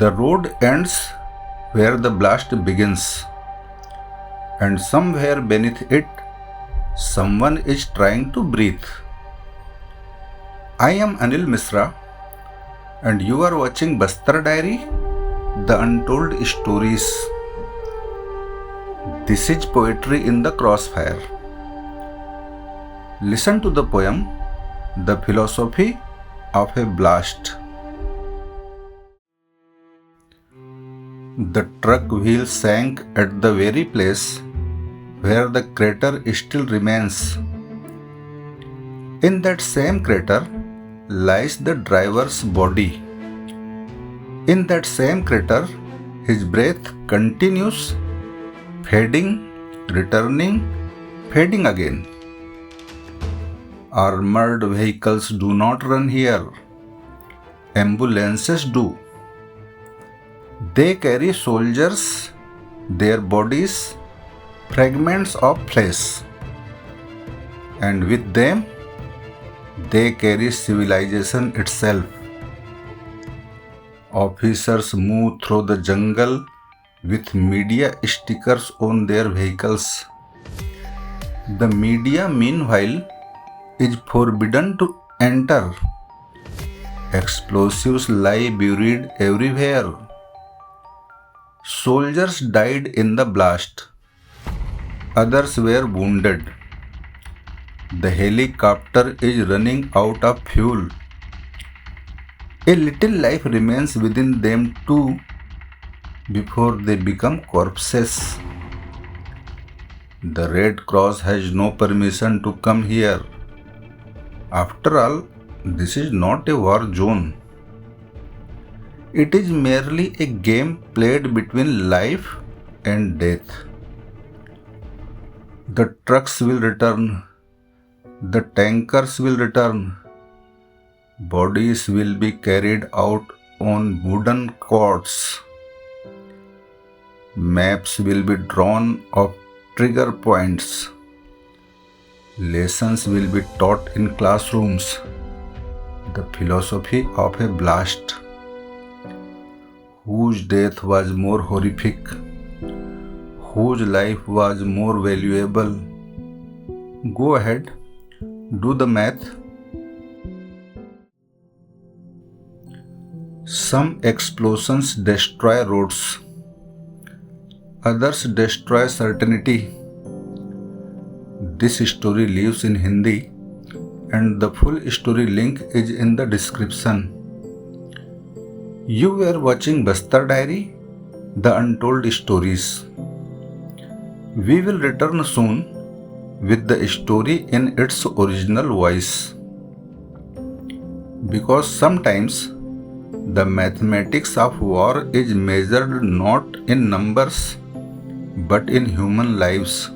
The road ends where the blast begins, and somewhere beneath it, someone is trying to breathe. I am Anil Misra, and you are watching Bastar Diary, the Untold Stories. This is poetry in the Crossfire. Listen to the poem, The Philosophy of a Blast. The truck wheel sank at the very place where the crater still remains. In that same crater lies the driver's body. In that same crater, his breath continues, fading, returning, fading again. Armored vehicles do not run here. Ambulances do. They carry soldiers, their bodies, fragments of flesh. And with them, they carry civilization itself. Officers move through the jungle with media stickers on their vehicles. The media, meanwhile, is forbidden to enter. Explosives lie buried everywhere. Soldiers died in the blast. Others were wounded. The helicopter is running out of fuel. A little life remains within them too before they become corpses. The Red Cross has no permission to come here. After all, this is not a war zone. It is merely a game played between life and death. The trucks will return. The tankers will return. Bodies will be carried out on wooden cords. Maps will be drawn of trigger points. Lessons will be taught in classrooms. The philosophy of a blast. Whose death was more horrific? Whose life was more valuable? Go ahead, do the math. Some explosions destroy roads. Others destroy certainty. This story lives in Hindi, and the full story link is in the description. You were watching Bastar Diary, the Untold Stories. We will return soon with the story in its original voice. Because sometimes the mathematics of war is measured not in numbers but in human lives.